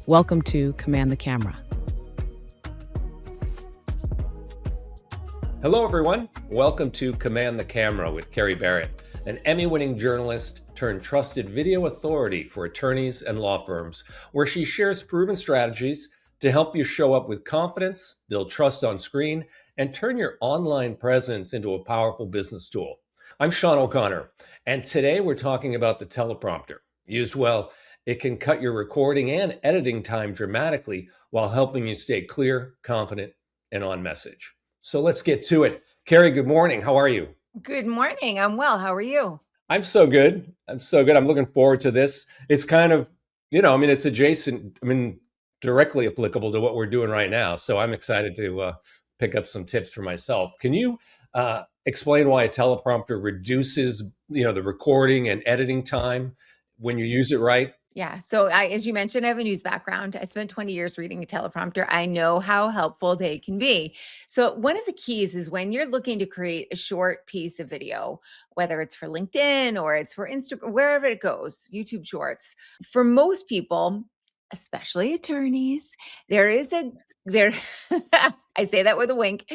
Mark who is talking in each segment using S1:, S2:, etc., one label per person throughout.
S1: Welcome to Command the Camera.
S2: Hello, everyone. Welcome to Command the Camera with Kerry Barrett, an Emmy-winning journalist turned trusted video authority for attorneys and law firms, where she shares proven strategies to help you show up with confidence, build trust on screen, and turn your online presence into a powerful business tool. I'm Sean O'Connor, and today we're talking about the teleprompter. Used well, it can cut your recording and editing time dramatically while helping you stay clear, confident, and on message. So let's get to it. Kerry, good morning. How are you?
S3: Good morning. I'm well. How are you?
S2: I'm so good. I'm looking forward to this. It's kind of, it's adjacent, directly applicable to what we're doing right now. So I'm excited to pick up some tips for myself. Can you explain why a teleprompter reduces, the recording and editing time when you use it right?
S3: Yeah. So as you mentioned, I have a news background. I spent 20 years reading a teleprompter. I know how helpful they can be. So one of the keys is when you're looking to create a short piece of video, whether it's for LinkedIn or it's for Instagram, wherever it goes, YouTube Shorts, for most people, especially attorneys, there is I say that with a wink.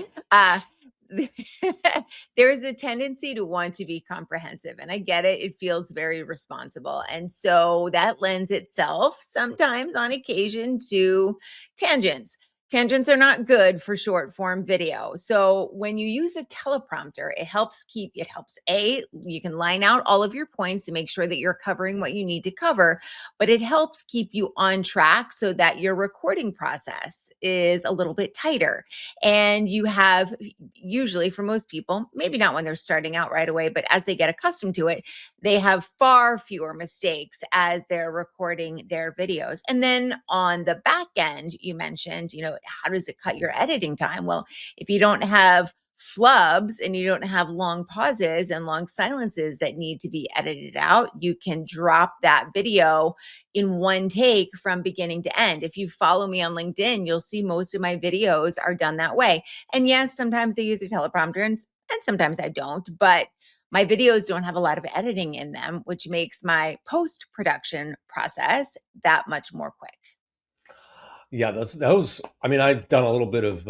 S3: There is a tendency to want to be comprehensive, and I get it. It feels very responsible. And so that lends itself sometimes on occasion to tangents. Tangents are not good for short form video. So when you use a teleprompter, it helps you can line out all of your points to make sure that you're covering what you need to cover, but it helps keep you on track so that your recording process is a little bit tighter. And you have, usually for most people, maybe not when they're starting out right away, but as they get accustomed to it, they have far fewer mistakes as they're recording their videos. And then on the back end, you mentioned, how does it cut your editing time? Well, if you don't have flubs and you don't have long pauses and long silences that need to be edited out, you can drop that video in one take from beginning to end. If you follow me on LinkedIn, you'll see most of my videos are done that way. And yes, sometimes they use a teleprompter and sometimes I don't, but my videos don't have a lot of editing in them, which makes my post-production process that much more quick.
S2: Yeah, those. I've done a little bit of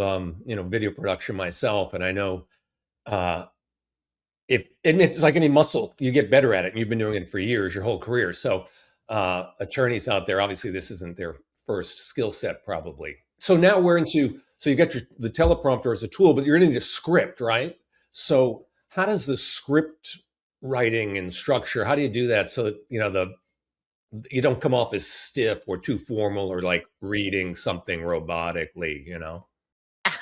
S2: video production myself, and I know it's like any muscle, you get better at it, and you've been doing it for years, your whole career. So attorneys out there, obviously, this isn't their first skill set, probably. So now so you got the teleprompter as a tool, but you're into script, right? So how does the script writing and structure? How do you do that so that you don't come off as stiff or too formal or like reading something robotically,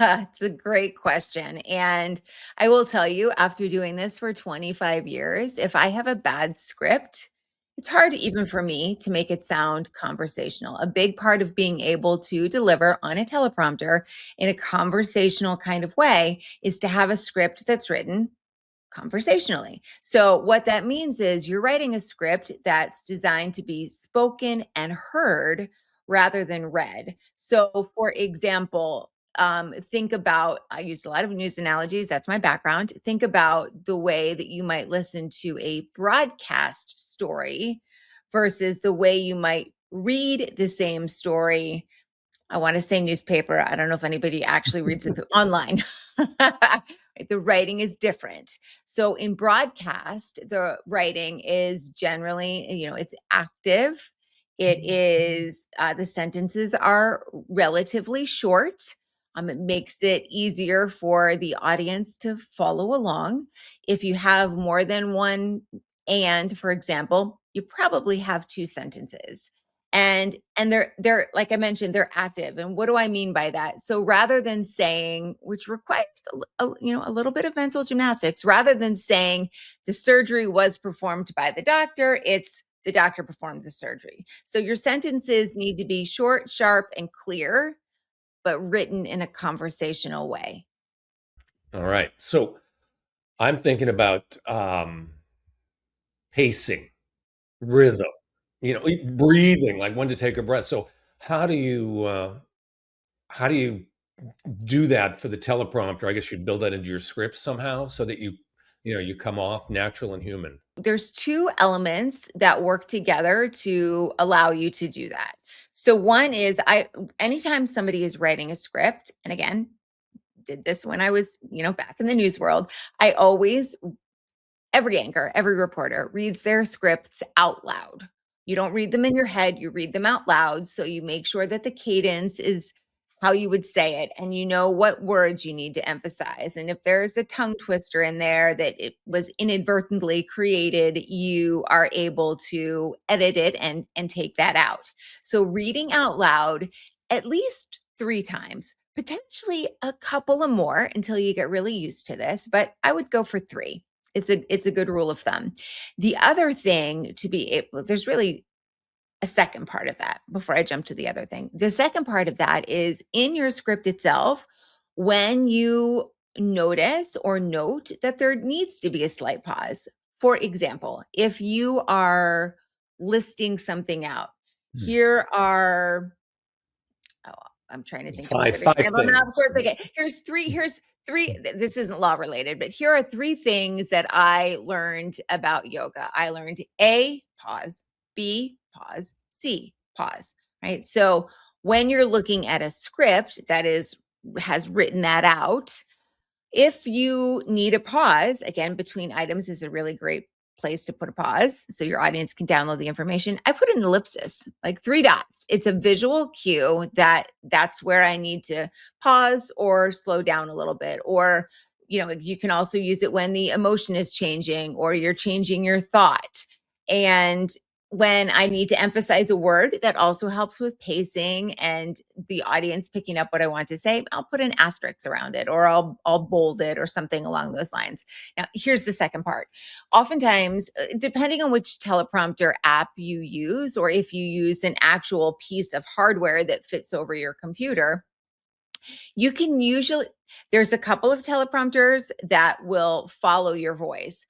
S3: It's a great question. And I will tell you, after doing this for 25 years, if I have a bad script, it's hard even for me to make it sound conversational. A big part of being able to deliver on a teleprompter in a conversational kind of way is to have a script that's written conversationally. So what that means is you're writing a script that's designed to be spoken and heard rather than read. So for example, think about, I use a lot of news analogies. That's my background. Think about the way that you might listen to a broadcast story versus the way you might read the same story. I want to say newspaper. I don't know if anybody actually reads it online. The writing is different. So in broadcast, the writing is generally, it's active. It is, the sentences are relatively short. It makes it easier for the audience to follow along. If you have more than one and, for example, you probably have two sentences. And they're like I mentioned, they're active. And what do I mean by that? So rather than saying, which requires a little bit of mental gymnastics, rather than saying the surgery was performed by the doctor, it's the doctor performed the surgery. So your sentences need to be short, sharp, and clear, but written in a conversational way.
S2: All right. So I'm thinking about pacing, rhythm, breathing, like when to take a breath. So how do you do that for the teleprompter? I guess you'd build that into your script somehow so that you come off natural and human.
S3: There's two elements that work together to allow you to do that. So one is anytime somebody is writing a script, and again, did this when I was, back in the news world, I always every anchor, every reporter reads their scripts out loud. You don't read them in your head, you read them out loud. So you make sure that the cadence is how you would say it and you know what words you need to emphasize. And if there's a tongue twister in there that it was inadvertently created, you are able to edit it and take that out. So reading out loud at least 3 times, potentially a couple of more until you get really used to this, but I would go for 3. It's a good rule of thumb. The other thing to be able there's really a second part of that before I jump to the other thing. The second part of that is in your script itself, when you notice or note that there needs to be a slight pause. For example, if you are listing something out,
S2: Hmm.
S3: here are oh, I'm trying to think of a good
S2: Five
S3: example. Now, of
S2: things.
S3: course, okay, here's three, this isn't law related, but here are 3 things that I learned about yoga. I learned A, pause, B, pause, C, pause, right? So when you're looking at a script that has written that out, if you need a pause, again, between items is a really great place to put a pause so your audience can download the information. I put an ellipsis, like 3 dots. It's a visual cue that's where I need to pause or slow down a little bit. Or, you can also use it when the emotion is changing or you're changing your thought. And when I need to emphasize a word, that also helps with pacing and the audience picking up what I want to say, I'll put an asterisk around it or I'll bold it or something along those lines. Now, here's the second part. Oftentimes, depending on which teleprompter app you use, or if you use an actual piece of hardware that fits over your computer, you can usually, there's a couple of teleprompters that will follow your voice.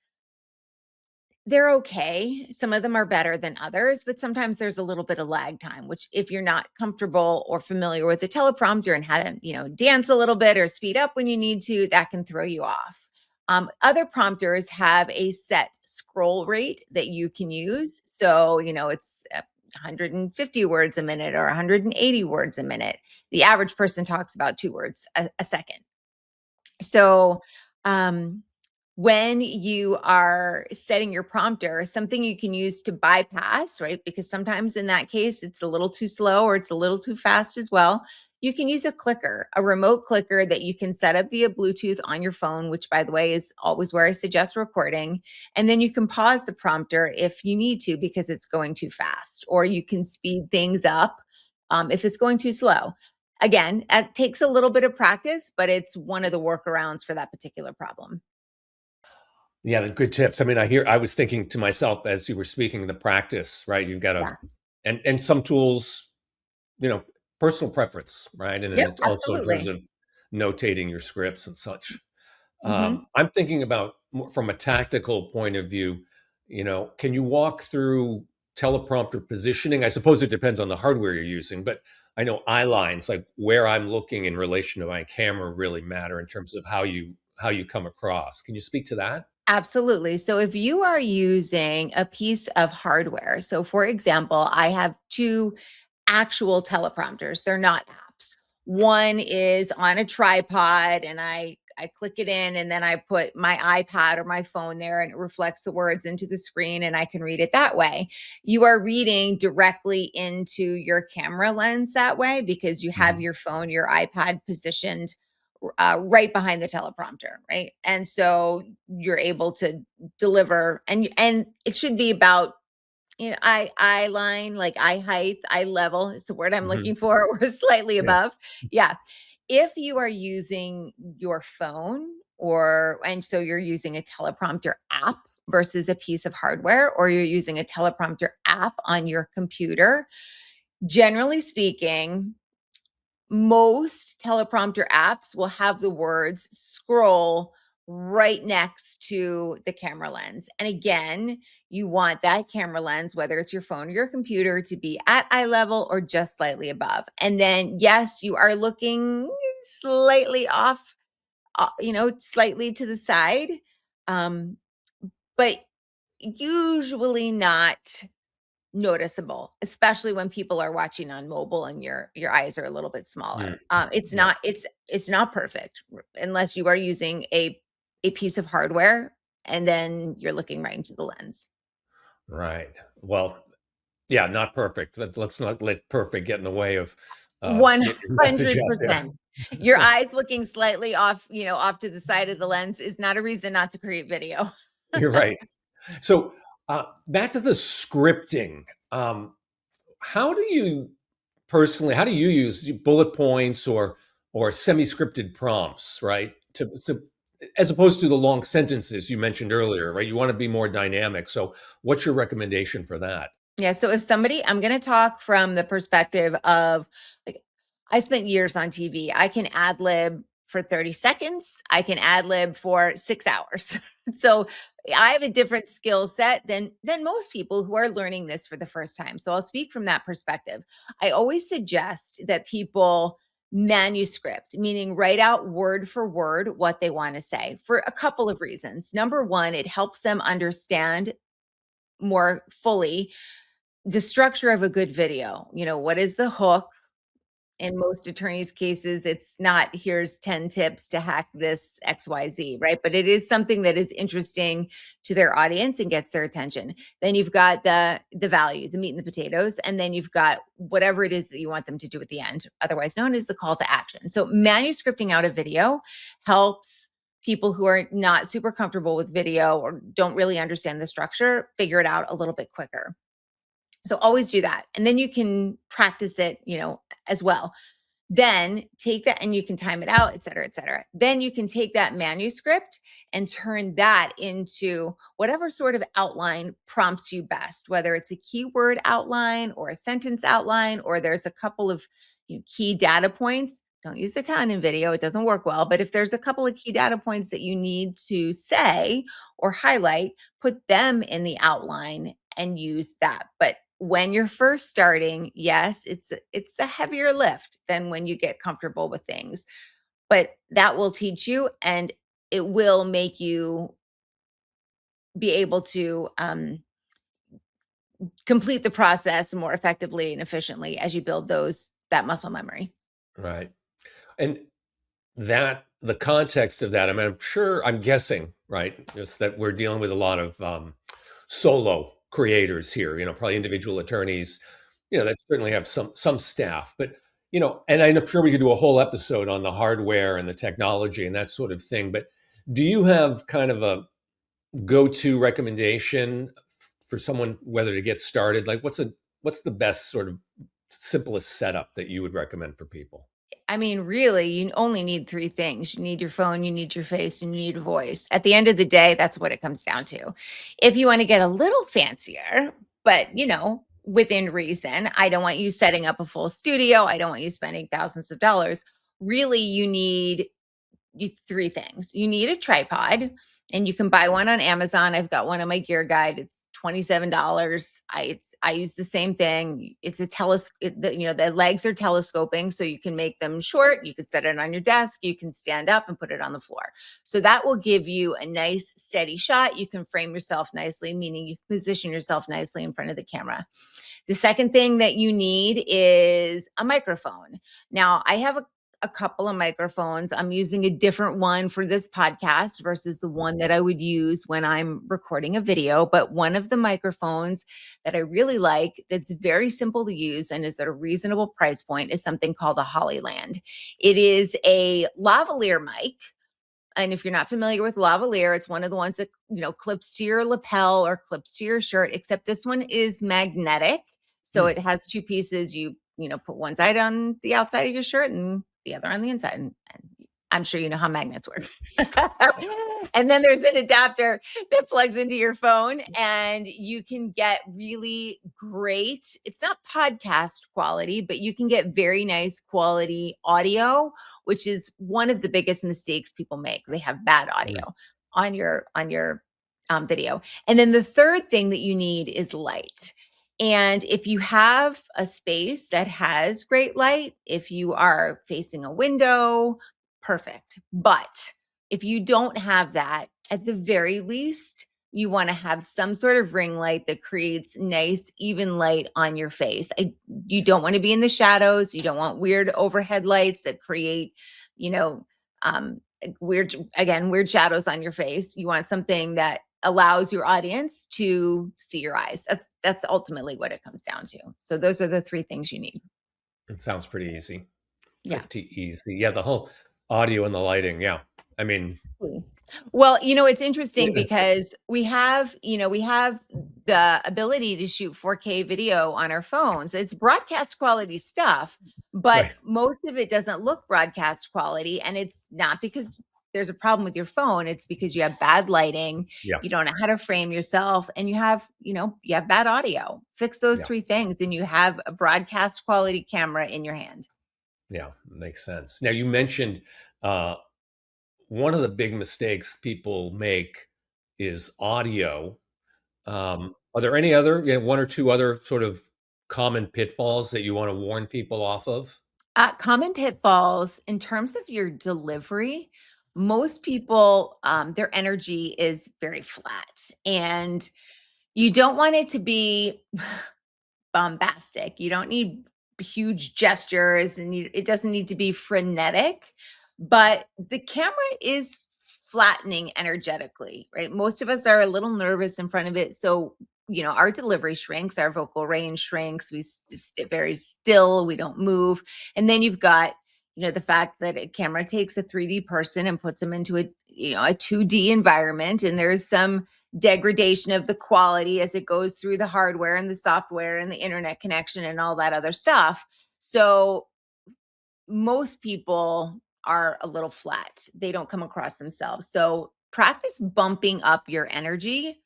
S3: They're okay. Some of them are better than others, but sometimes there's a little bit of lag time, which if you're not comfortable or familiar with the teleprompter and how to, dance a little bit or speed up when you need to, that can throw you off. Other prompters have a set scroll rate that you can use. So, it's 150 words a minute or 180 words a minute. The average person talks about 2 words a second. So, um, when you are setting your prompter, something you can use to bypass, right? Because sometimes in that case, it's a little too slow or it's a little too fast as well. You can use a clicker, a remote clicker that you can set up via Bluetooth on your phone, which by the way is always where I suggest recording. And then you can pause the prompter if you need to because it's going too fast, or you can speed things up if it's going too slow. Again, it takes a little bit of practice, but it's one of the workarounds for that particular problem.
S2: Yeah, the good tips. I mean, I was thinking to myself as you were speaking, the practice, right? You've got to,
S3: Yeah.
S2: and some tools, you know, personal preference, right? And then
S3: Yep,
S2: it's also in terms
S3: absolutely.
S2: of notating your scripts and such.
S3: Mhm.
S2: I'm thinking about from a tactical point of view, can you walk through teleprompter positioning? I suppose it depends on the hardware you're using, but I know eye lines, like where I'm looking in relation to my camera, really matter in terms of how you come across. Can you speak to that?
S3: Absolutely. So if you are using a piece of hardware, so for example, I have 2 actual teleprompters. They're not apps. One is on a tripod and I click it in and then I put my iPad or my phone there and it reflects the words into the screen and I can read it that way. You are reading directly into your camera lens that way because you have
S2: Mhm.
S3: your phone, your iPad positioned right behind the teleprompter, right? And so you're able to deliver, and it should be about eye line, like eye height, eye level is the word I'm
S2: Mhm.
S3: looking for, or slightly
S2: Yeah.
S3: above. Yeah. If you are using your phone and so you're using a teleprompter app versus a piece of hardware, or you're using a teleprompter app on your computer, generally speaking, most teleprompter apps will have the words scroll right next to the camera lens. And again, you want that camera lens, whether it's your phone or your computer, to be at eye level or just slightly above. And then, yes, you are looking slightly off, slightly to the side, um, but usually noticeable, especially when people are watching on mobile and your eyes are a little bit smaller. It's
S2: Yeah.
S3: not it's not perfect unless you are using a piece of hardware and then you're looking right into the lens.
S2: Right. Well, yeah, not perfect. Let's not let perfect get in the way of get your message out there.
S3: 100%. Your eyes looking slightly off, off to the side of the lens is not a reason not to create video.
S2: You're right. So back to the scripting. Um, how do you personally? How do you use bullet points or semi-scripted prompts, right? To as opposed to the long sentences you mentioned earlier, right? You want to be more dynamic. So, what's your recommendation for that?
S3: Yeah, so if somebody I'm gonna talk from the perspective of, like, I spent years on TV. I can ad lib for 30 seconds. I can ad lib for 6 hours. So, I have a different skill set than most people who are learning this for the first time. So, I'll speak from that perspective. I always suggest that people manuscript, meaning write out word for word what they wanna say for a couple of reasons. Number 1, it helps them understand more fully the structure of a good video. What is the hook? In most attorneys' cases, it's not, here's 10 tips to hack this XYZ, right? But it is something that is interesting to their audience and gets their attention. Then you've got the value, the meat and the potatoes, and then you've got whatever it is that you want them to do at the end, otherwise known as the call to action. So manuscripting out a video helps people who are not super comfortable with video or don't really understand the structure figure it out a little bit quicker. So always do that. And then you can practice it, as well. Then take that and you can time it out, et cetera, et cetera. Then you can take that manuscript and turn that into whatever sort of outline prompts you best, whether it's a keyword outline or a sentence outline, or there's a couple of key data points. Don't use a ton in video, it doesn't work well. But if there's a couple of key data points that you need to say or highlight, put them in the outline and use that. But when you're first starting, yes, it's a heavier lift than when you get comfortable with things, but that will teach you and it will make you be able to complete the process more effectively and efficiently as you build that muscle memory.
S2: Right. And that the context of that, I mean, I'm guessing, right, just that we're dealing with a lot of solo creators here, probably individual attorneys, that certainly have some staff, but and I'm sure we could do a whole episode on the hardware and the technology and that sort of thing. But do you have kind of a go-to recommendation for someone whether to get started? Like what's the best sort of simplest setup that you would recommend for people?
S3: I mean, really, you only need three things. You need your phone, you need your face, and you need a voice. At the end of the day, that's what it comes down to. If you want to get a little fancier, but within reason, I don't want you setting up a full studio. I don't want you spending thousands of dollars. Really, you need three things. You need a tripod, and you can buy one on Amazon. I've got one on my gear guide. It's $27. I use the same thing. It's a the legs are telescoping, so you can make them short. You can set it on your desk. You can stand up and put it on the floor. So that will give you a nice steady shot. You can frame yourself nicely, meaning you can position yourself nicely in front of the camera. The second thing that you need is a microphone. Now, I have a couple of microphones. I'm using a different one for this podcast versus the one that I would use when I'm recording a video. But one of the microphones that I really like that's very simple to use and is at a reasonable price point is something called a Hollyland. It is a lavalier mic. And if you're not familiar with lavalier, it's one of the ones that, clips to your lapel or clips to your shirt, except this one is magnetic. So it has two pieces. You put one side on the outside of your shirt and the other on the inside. And I'm sure you know how magnets work. And then there's an adapter that plugs into your phone and you can get really great, it's not podcast quality, but you can get very nice quality audio, which is one of the biggest mistakes people make. They have bad audio on your video. And then the third thing that you need is light. And if you have a space that has great light, if you are facing a window, perfect. But if you don't have that, at the very least, you want to have some sort of ring light that creates nice, even light on your face. You don't want to be in the shadows. You don't want weird overhead lights that create, you know, weird shadows on your face. You want something that allows your audience to see your eyes. That's ultimately what it comes down to. So those are the three things you need.
S2: It sounds pretty easy.
S3: Yeah.
S2: Pretty easy. Yeah, the whole audio and the lighting. Yeah. I mean,
S3: well, it's interesting because we have the ability to shoot 4K video on our phones. It's broadcast quality stuff, but
S2: right.
S3: most of it doesn't look broadcast quality. And it's not because there's a problem with your phone. It's because you have bad lighting.
S2: Yeah.
S3: You don't know how to frame yourself, and you have bad audio. Fix those
S2: Yeah.
S3: three things and you have a broadcast quality camera in your hand.
S2: Yeah, makes sense. Now, you mentioned one of the big mistakes people make is audio. Are there any other, one or two other sort of common pitfalls that you want to warn people off of?
S3: Common pitfalls in terms of your delivery. Most people, their energy is very flat, and you don't want it to be bombastic. You don't need huge gestures, and it doesn't need to be frenetic, but the camera is flattening energetically, right? Most of us are a little nervous in front of it. So, our delivery shrinks, our vocal range shrinks. We sit very still, we don't move. And then you've got, the fact that a camera takes a 3D person and puts them into a 2D environment. And there's some degradation of the quality as it goes through the hardware and the software and the internet connection and all that other stuff. So most people are a little flat. They don't come across themselves. So practice bumping up your energy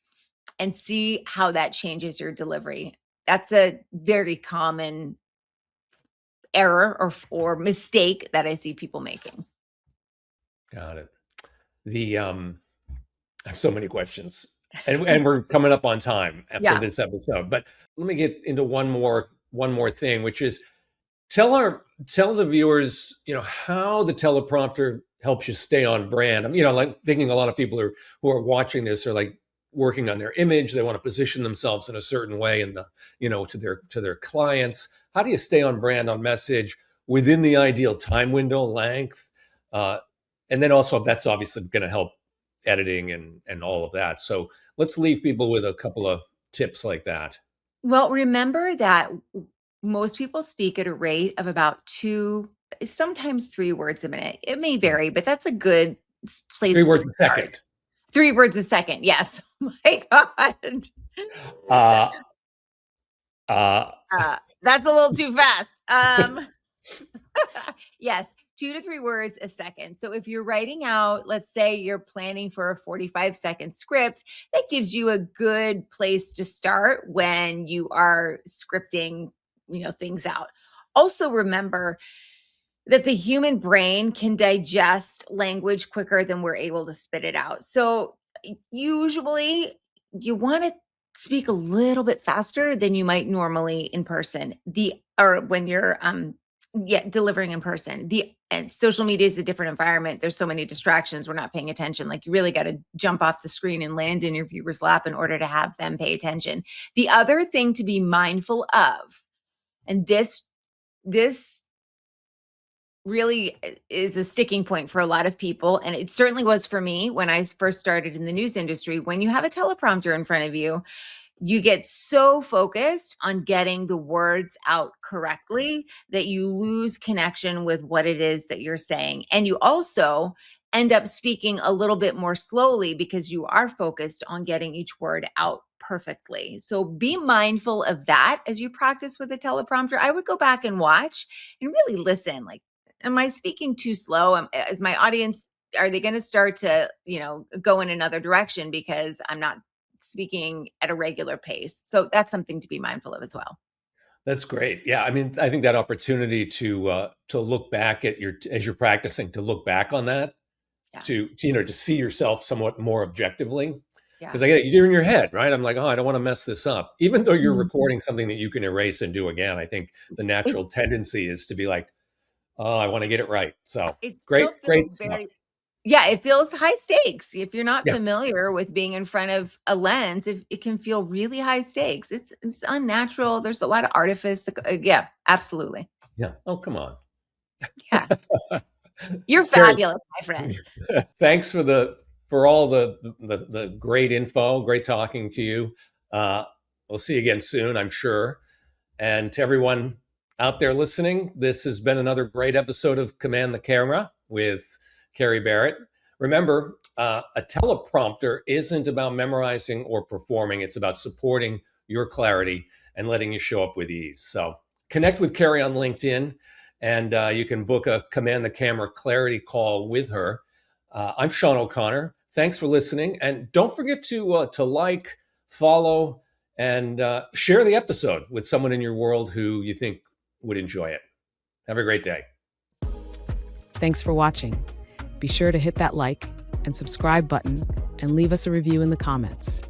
S3: and see how that changes your delivery. That's a very common error or mistake that I see people making.
S2: Got it. I have so many questions, and we're coming up on time for this episode. But let me get into one more thing, which is tell the viewers, how the teleprompter helps you stay on brand. I'm, like thinking a lot of people who are watching this are like working on their image. They want to position themselves in a certain way and to their clients. How do you stay on brand, on message within the ideal time window length? And then also that's obviously going to help editing and all of that. So let's leave people with a couple of tips like that.
S3: Well, remember that most people speak at a rate of about 2, sometimes 3 words a minute. It may vary, but that's a good place
S2: 3
S3: to
S2: words a
S3: start.
S2: second.
S3: 3 words a second. Yes. Oh my God. That's a little too fast. Yes, 2 to 3 words a second. So if you're writing out, let's say you're planning for a 45-second script, that gives you a good place to start when you are scripting, things out. Also remember that the human brain can digest language quicker than we're able to spit it out. So usually you want to speak a little bit faster than you might normally in person. Or when you're delivering in person. And social media is a different environment. There's so many distractions. We're not paying attention. Like, you really got to jump off the screen and land in your viewer's lap in order to have them pay attention. The other thing to be mindful of, and this really is a sticking point for a lot of people, and it certainly was for me when I first started in the news industry. When you have a teleprompter in front of you, you get so focused on getting the words out correctly that you lose connection with what it is that you're saying. And you also end up speaking a little bit more slowly because you are focused on getting each word out perfectly. So be mindful of that as you practice with a teleprompter. I would go back and watch and really listen. Like, am I speaking too slow? Is my audience, are they going to start to, go in another direction because I'm not speaking at a regular pace? So that's something to be mindful of as well.
S2: That's great. Yeah, I mean, I think that opportunity to look back at as you're practicing, to look back on that, to see yourself somewhat more objectively. Because I get it, you're in your head, right? I'm like, oh, I don't want to mess this up. Even though you're recording something that you can erase and do again, I think the natural tendency is to be like, oh, I want to get it right. So great stuff.
S3: Yeah, it feels high stakes. If you're not
S2: Yeah,
S3: familiar with being in front of a lens, if it can feel really high stakes. It's unnatural. There's a lot of artifice. Yeah, absolutely.
S2: yeah. Oh, come on.
S3: Yeah. You're
S2: Kerry,
S3: fabulous, my friend.
S2: thanks for all the great info. Great talking to you. Uh, we'll see you again soon, I'm sure. And to everyone out there listening, this has been another great episode of Command the Camera with Kerry Barrett. Remember, a teleprompter isn't about memorizing or performing. It's about supporting your clarity and letting you show up with ease. So connect with Kerry on LinkedIn, and you can book a Command the Camera clarity call with her. I'm Sean O'Connor. Thanks for listening. And don't forget to like, follow, and share the episode with someone in your world who you think would enjoy it. Have a great day.
S1: Thanks for watching. Be sure to hit that like and subscribe button and leave us a review in the comments.